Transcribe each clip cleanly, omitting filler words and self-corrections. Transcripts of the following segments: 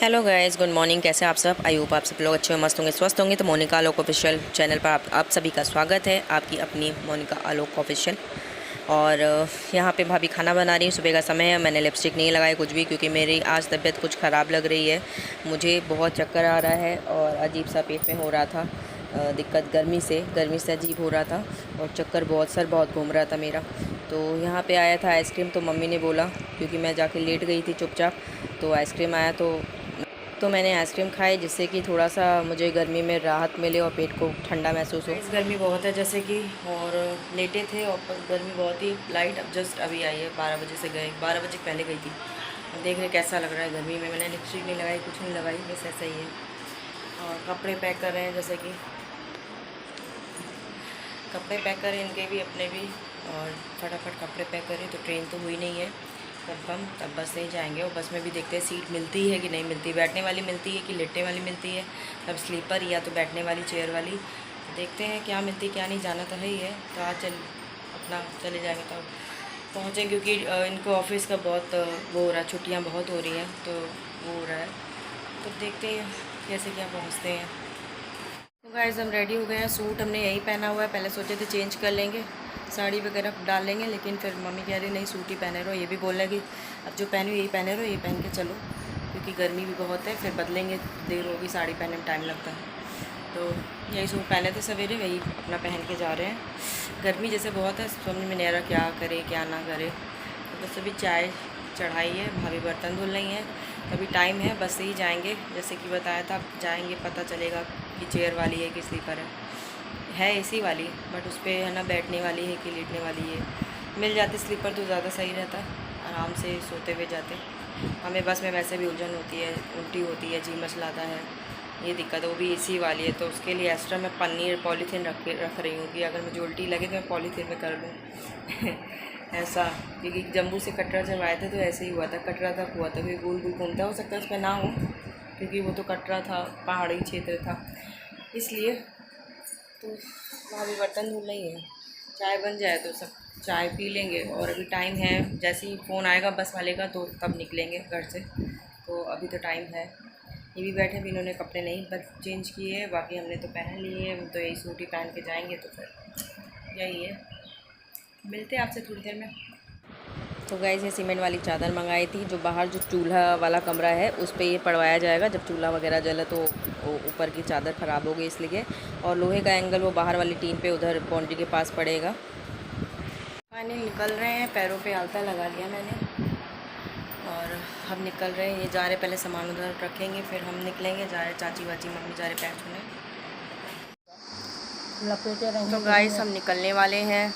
Hello guys, good morning. कैसे हैं आप सब? आई होप आप सब लोग अच्छे मस्त होंगे, स्वस्थ होंगे। तो मोनिका आलोक ऑफिशियल चैनल पर आप सभी का स्वागत है, आपकी अपनी मोनिका आलोक ऑफिशियल। और यहाँ पे भाभी खाना बना रही है। सुबह का समय है, मैंने लिपस्टिक नहीं लगाई कुछ भी, क्योंकि मेरी आज तबीयत कुछ ख़राब लग रही है। मुझे बहुत चक्कर आ रहा है और अजीब सा पेट में हो रहा था दिक्कत, गर्मी से अजीब हो रहा था और चक्कर बहुत, सर बहुत घूम रहा था मेरा। तो यहाँ पे आया था आइसक्रीम, तो मम्मी ने बोला, क्योंकि मैं जाके लेट गई थी चुपचाप, तो आइसक्रीम आया तो मैंने आइसक्रीम खाई, जिससे कि थोड़ा सा मुझे गर्मी में राहत मिले और पेट को ठंडा महसूस हो। इस गर्मी बहुत है जैसे कि, और लेटे थे और गर्मी बहुत ही लाइट अब जस्ट अभी आई है। 12 बजे से गए, 12 बजे पहले गई थी। देख रहे कैसा लग रहा है गर्मी में। मैंने लिपस्टिक नहीं लगाई, कुछ नहीं लगाई, बस ऐसा ही है। और कपड़े पैक कर रहे हैं, जैसे कि कपड़े पैक करें इनके भी अपने भी, और फटाफट कपड़े पैक करें। तो ट्रेन तो हुई नहीं है कंफर्म, तब बस से ही जाएंगे। और बस में भी देखते हैं सीट मिलती है कि नहीं मिलती, बैठने वाली मिलती है कि लेटने वाली मिलती है, तब स्लीपर या तो बैठने वाली चेयर वाली। तो देखते हैं क्या मिलती क्या नहीं, जाना तो है ही है। तो आज अपना चले जाएंगे तो पहुँचें, क्योंकि इनको ऑफिस का बहुत वो हो रहा है, छुट्टियाँ बहुत हो रही हैं, तो वो हो रहा है। तो देखते हैं कैसे क्या पहुँचते हैं। तो गाइस हम रेडी हो गए हैं। सूट हमने यही पहना हुआ है, पहले सोचे थे चेंज कर लेंगे, साड़ी वगैरह डाल लेंगे, लेकिन फिर मम्मी कह रही नहीं सूट ही पहने रहो। ये भी बोल रहे कि अब जो पहनी यही पहने रहो, यही पहन के चलो, क्योंकि गर्मी भी बहुत है, फिर बदलेंगे, देर होगी, साड़ी पहनने में टाइम लगता है। तो यही सूट पहने थे सवेरे, वही अपना पहन के जा रहे हैं। गर्मी जैसे बहुत है, समझ में नहीं आ रहा क्या करे क्या ना करे। तो बस अभी चाय चढ़ाई है, भाभी बर्तन धुल रही हैं। अभी टाइम है, बस से ही जाएंगे, जैसे कि बताया था। जाएंगे पता चलेगा कि चेयर वाली है कि स्लीपर है एसी वाली, बट उस पर है ना बैठने वाली है कि लेटने वाली है। मिल जाती स्लीपर तो ज़्यादा सही रहता, आराम से सोते हुए जाते। हमें बस में वैसे भी उलझन होती है, उल्टी होती है, जी मचलाता है, ये दिक्कत है। वो भी एसी वाली है, तो उसके लिए एक्स्ट्रा मैं पनीर पॉलीथीन रख रही हूँ कि अगर मुझे उल्टी लगे तो मैं पॉलीथीन में कर लूँ ऐसा। क्योंकि जम्मू से कटरा जब आए थे तो ऐसे ही हुआ था, कटरा तक हुआ था, क्योंकि गोल गोल घूमता, हो सकता है उस पर ना हो, क्योंकि वो तो कटरा था, पहाड़ी क्षेत्र था, इसलिए। तो भाभी बर्तन धुल रही है, चाय बन जाए तो सब चाय पी लेंगे। और अभी टाइम है, जैसे ही फ़ोन आएगा बस वाले का तो तब निकलेंगे घर से। तो अभी तो टाइम है। ये भी बैठे भी, इन्होंने कपड़े नहीं बस चेंज किए, बाकी हमने तो पहन लिए हैं। तो यही सूट ही पहन के जाएंगे, तो फिर यही है। मिलते हैं आपसे थोड़ी देर में। तो गाइस ये सीमेंट वाली चादर मंगाई थी, जो बाहर जो चूल्हा वाला कमरा है उस पर ये पड़वाया जाएगा। जब चूल्हा वगैरह जले तो ऊपर की चादर ख़राब हो गई इसलिए। और लोहे का एंगल वो बाहर वाली टीन पे उधर बाउंड्री के पास पड़ेगा। मैंने निकल रहे हैं, पैरों पे आलता लगा लिया मैंने, और हम निकल रहे हैं। ये जा रहे, पहले सामान उधर रखेंगे फिर हम निकलेंगे। जा रहे चाची वाची मम्मी जा रहे पैर छूने। तो गाइस हम निकलने वाले हैं।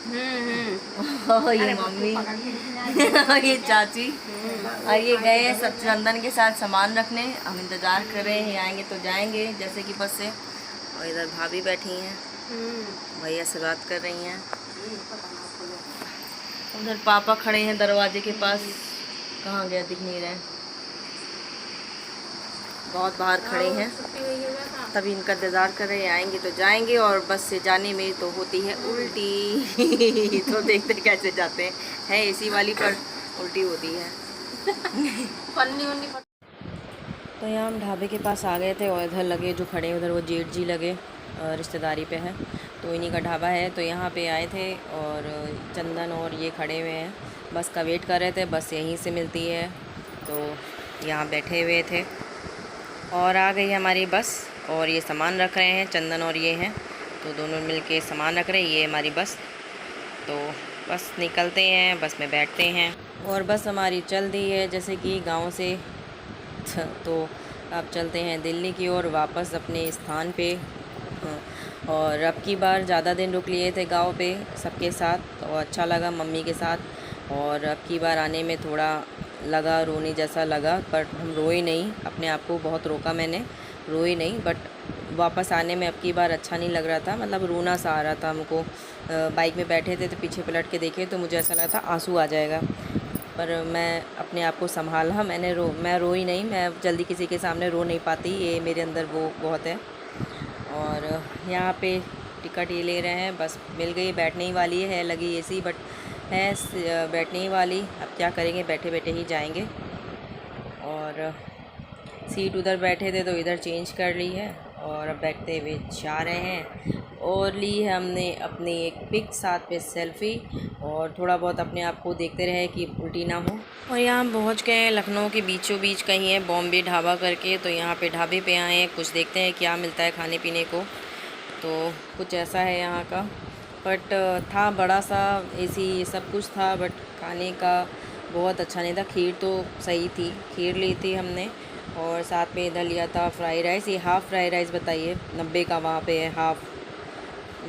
ये मम्मी ये चाची, और ये गए सब चंदन के साथ सामान रखने। हम इंतज़ार कर रहे हैं, आएंगे तो जाएंगे जैसे कि बस से। और इधर भाभी बैठी हैं, भैया से बात कर रही हैं। उधर पापा खड़े हैं दरवाजे के पास, कहाँ गया दिख नहीं रहे, बहुत बाहर खड़े हैं। तभी इनका इंतज़ार कर रहे हैं, आएंगे तो जाएंगे। और बस से जाने में तो होती है उल्टी तो देखते कैसे जाते हैं, है एसी वाली पर उल्टी होती है तो यहाँ हम ढाबे के पास आ गए थे, और इधर लगे जो खड़े हैं उधर वो जेठ जी लगे, रिश्तेदारी पे है, तो इन्हीं का ढाबा है। तो यहाँ पे आए थे, और चंदन और ये खड़े हुए हैं, बस का वेट कर रहे थे। बस यहीं से मिलती है, तो यहाँ बैठे हुए थे। और आ गई हमारी बस, और ये सामान रख रहे हैं, चंदन और ये हैं, तो दोनों मिलके सामान रख रहे हैं। ये हमारी बस, तो बस निकलते हैं, बस में बैठते हैं। और बस हमारी चल दी है जैसे कि गांव से, तो अब चलते हैं दिल्ली की ओर वापस अपने स्थान पे। और अब की बार ज़्यादा दिन रुक लिए थे गांव पे सबके साथ, तो अच्छा लगा मम्मी के साथ। और अब की बार आने में थोड़ा लगा, रोने जैसा लगा, पर हम रोए नहीं, अपने आप को बहुत रोका मैंने, रोए नहीं। बट वापस आने में अब की बार अच्छा नहीं लग रहा था, मतलब रोना सा आ रहा था हमको। बाइक में बैठे थे तो पीछे पलट के देखे तो मुझे ऐसा लगा था आंसू आ जाएगा, पर मैं अपने आप को संभाला। मैं रोई नहीं, मैं जल्दी किसी के सामने रो नहीं पाती, ये मेरे अंदर वो बहुत है। और यहाँ पे टिकट ये ले रहे हैं, बस मिल गई, बैठने ही वाली है, लगी एसी बट है बैठने ही वाली। अब क्या करेंगे, बैठे बैठे ही जाएंगे। और सीट उधर बैठे थे तो इधर चेंज कर ली है और अब बैठते हुए जा रहे हैं। और ली है हमने अपनी एक पिक, साथ पे सेल्फ़ी, और थोड़ा बहुत अपने आप को देखते रहे कि उल्टी ना हो। और यहाँ हम पहुँच गए हैं लखनऊ के बीचों बीच कहीं है बॉम्बे ढाबा करके, तो यहाँ पे ढाबे पे आए हैं, कुछ देखते हैं क्या मिलता है खाने पीने को। तो कुछ ऐसा है यहाँ का, बट था बड़ा सा एसी सब कुछ था, बट खाने का बहुत अच्छा नहीं था। खीर तो सही थी, खीर ली थी हमने, और साथ में इधर लिया था फ्राई राइस। ये हाफ़ फ्राई राइस बताइए 90 का वहाँ पे है, हाफ़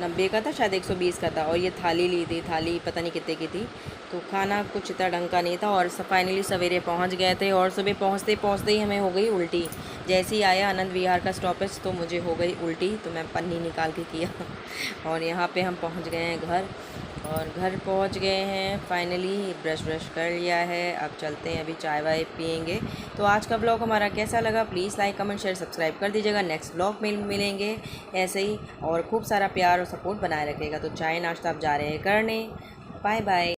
90 का था शायद 120 का था। और ये थाली ली थी, थाली पता नहीं कितने की थी। तो खाना कुछ इतना ढंग का नहीं था। और फाइनली सवेरे पहुंच गए थे, और सुबह पहुंचते पहुंचते ही हमें हो गई उल्टी। जैसे ही आया आनंद विहार का स्टॉपेज तो मुझे हो गई उल्टी, तो मैं पन्नी निकाल के किया। और यहाँ पे हम पहुंच गए हैं घर, और घर पहुंच गए हैं फाइनली, ब्रश कर लिया है। अब चलते हैं, अभी चाय वाय पियेंगे। तो आज का ब्लॉग हमारा कैसा लगा please like comment share subscribe कर दीजिएगा। नेक्स्ट ब्लॉग में मिलेंगे ऐसे ही, और खूब सारा प्यार और सपोर्ट बनाए रखेगा। तो चाय नाश्ता अब जा रहे हैं करने। Bye bye.